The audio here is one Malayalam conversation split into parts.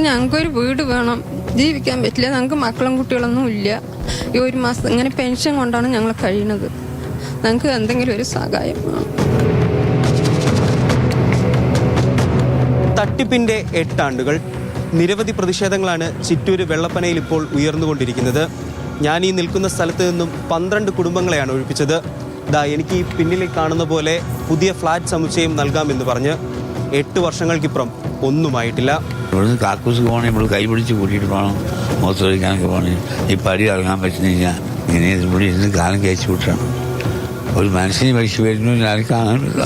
ഞങ്ങൾക്കൊരു വീട് വേണം, ജീവിക്കാൻ പറ്റില്ല, ഞങ്ങൾക്ക് മക്കളും കുട്ടികളൊന്നും ഇല്ല. ഈ ഒരു മാസം ഇങ്ങനെ പെൻഷൻ കൊണ്ടാണ് ഞങ്ങൾ കഴിയുന്നത്. ഞങ്ങൾക്ക് എന്തെങ്കിലും ഒരു സഹായം വേണം. തട്ടിപ്പിന്റെ 8 ആണ്ടുകൾ. നിരവധി പ്രതിഷേധങ്ങളാണ് ചിറ്റൂര് വെള്ളപ്പനയിൽ ഇപ്പോൾ ഉയർന്നുകൊണ്ടിരിക്കുന്നത്. ഞാൻ ഈ നിൽക്കുന്ന സ്ഥലത്ത് നിന്നും 12 കുടുംബങ്ങളെയാണ് ഒഴിപ്പിച്ചത്. എനിക്ക് ഈ പിന്നിൽ കാണുന്ന പോലെ പുതിയ ഫ്ലാറ്റ് സമുച്ചയം നൽകാമെന്ന് പറഞ്ഞ് 8 വർഷങ്ങൾക്കിപ്പുറം ഒന്നുമായിട്ടില്ല. ഇവിടുന്ന് കാക്കൂസ് പോകണേ നമ്മൾ കൈപിടിച്ച് കൂട്ടിയിട്ട് പോകണം, മുഖത്തൊഴിക്കാനൊക്കെ പോകണേ. ഈ പടി ഇറങ്ങാൻ പറ്റുന്നില്ല. ഇങ്ങനെ ഇവിടെ ഇരുന്ന് കാലം കഴിച്ചു വിട്ടണം. ഒരു മനുഷ്യന് പൈസ വരുന്നു ഞാൻ കാണാനില്ല.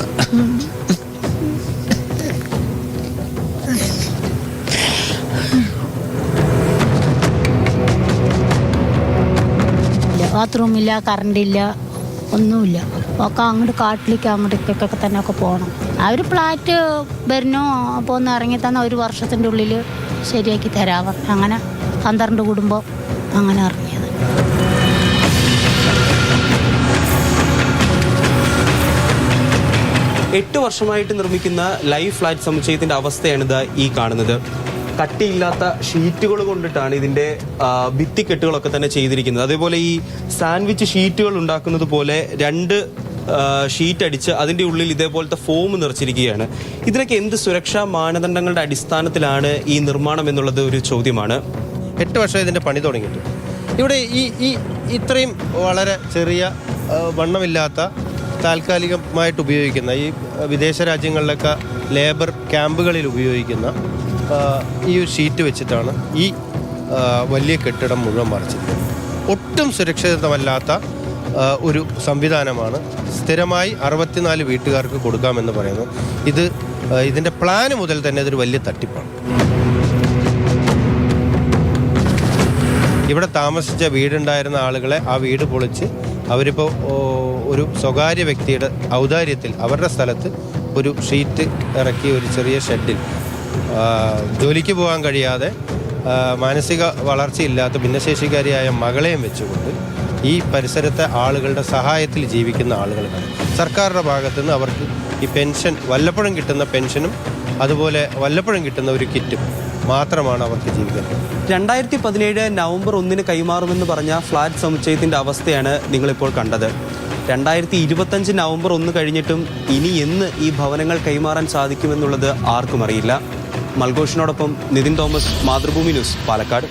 ബാത്റൂമില്ല, കറണ്ടില്ല, ഒന്നുമില്ല. ഒക്കെ അങ്ങോട്ട് കാട്ടിലേക്ക് അങ്ങോട്ടേക്കൊക്കെ തന്നെ ഒക്കെ പോകണം. അവർ ഫ്ലാറ്റ് വരുന്നോ അപ്പോൾ ഒന്ന് ഇറങ്ങി തന്നെ 1 വർഷത്തിൻ്റെ ഉള്ളിൽ ശരിയാക്കി തരാം. അങ്ങനെ 12 കുടുംബം അങ്ങനെ ഇറങ്ങിയത്. എട്ട് വർഷമായിട്ട് നിർമ്മിക്കുന്ന ലൈവ് ഫ്ലാറ്റ് സമുച്ചയത്തിൻ്റെ അവസ്ഥയാണ് ഈ കാണുന്നത്. കട്ടിയില്ലാത്ത ഷീറ്റുകൾ കൊണ്ടിട്ടാണ് ഇതിൻ്റെ ഭിത്തിക്കെട്ടുകളൊക്കെ തന്നെ ചെയ്തിരിക്കുന്നത്. അതേപോലെ ഈ സാൻഡ്വിച്ച് ഷീറ്റുകൾ ഉണ്ടാക്കുന്നത് പോലെ 2 ഷീറ്റ് അടിച്ച് അതിൻ്റെ ഉള്ളിൽ ഇതേപോലത്തെ ഫോം നിറച്ചിരിക്കുകയാണ്. ഇതിനൊക്കെ എന്ത് സുരക്ഷാ മാനദണ്ഡങ്ങളുടെ അടിസ്ഥാനത്തിലാണ് ഈ നിർമ്മാണം എന്നുള്ളത് ഒരു ചോദ്യമാണ്. 8 വർഷം ഇതിൻ്റെ പണി തുടങ്ങിയിട്ട് ഇവിടെ ഈ ഇത്രയും വളരെ ചെറിയ വണ്ണമില്ലാത്ത താൽക്കാലികമായിട്ട് ഉപയോഗിക്കുന്ന ഈ വിദേശ രാജ്യങ്ങളിലൊക്കെ ലേബർ ക്യാമ്പുകളിൽ ഉപയോഗിക്കുന്ന ഈ ഒരു ഷീറ്റ് വെച്ചിട്ടാണ് ഈ വലിയ കെട്ടിടം മുഴുവൻ മറച്ചിരിക്കുന്നത്. ഒട്ടും സുരക്ഷിതമല്ലാത്ത ഒരു സംവിധാനമാണ്. സ്ഥിരമായി 64 വീട്ടുകാർക്ക് കൊടുക്കാമെന്ന് പറയുന്നു. ഇതിൻ്റെ പ്ലാന് മുതൽ തന്നെ ഇതൊരു വലിയ തട്ടിപ്പാണ്. ഇവിടെ താമസിച്ച വീടുണ്ടായിരുന്ന ആളുകളെ ആ വീട് പൊളിച്ച് അവരിപ്പോൾ ഒരു സ്വകാര്യ വ്യക്തിയുടെ ഔദാര്യത്തിൽ അവരുടെ സ്ഥലത്ത് ഒരു ഷീറ്റ് ഇറക്കി ഒരു ചെറിയ ഷെഡിൽ ജോലിക്ക് പോകാൻ കഴിയാതെ മാനസിക വളർച്ചയില്ലാത്ത ഭിന്നശേഷിക്കാരിയായ മകളെയും വെച്ചുകൊണ്ട് ഈ പരിസരത്തെ ആളുകളുടെ സഹായത്തിൽ ജീവിക്കുന്ന ആളുകളാണ്. സർക്കാരിൻ്റെ ഭാഗത്തുനിന്ന് അവർക്ക് ഈ പെൻഷൻ വല്ലപ്പോഴും കിട്ടുന്ന പെൻഷനും അതുപോലെ വല്ലപ്പോഴും കിട്ടുന്ന ഒരു കിറ്റും മാത്രമാണ് അവർക്ക് ജീവിക്കുന്നത്. 2017 നവംബർ 1 കൈമാറുമെന്ന് പറഞ്ഞ ഫ്ലാറ്റ് സമുച്ചയത്തിൻ്റെ അവസ്ഥയാണ് നിങ്ങളിപ്പോൾ കണ്ടത്. 2025 നവംബർ 1 കഴിഞ്ഞിട്ടും ഇനി എന്ന് ഈ ഭവനങ്ങൾ കൈമാറാൻ സാധിക്കുമെന്നുള്ളത് ആർക്കും അറിയില്ല. മൽഘോഷിനോടൊപ്പം നിതിൻ തോമസ്, മാതൃഭൂമി ന്യൂസ്, പാലക്കാട്.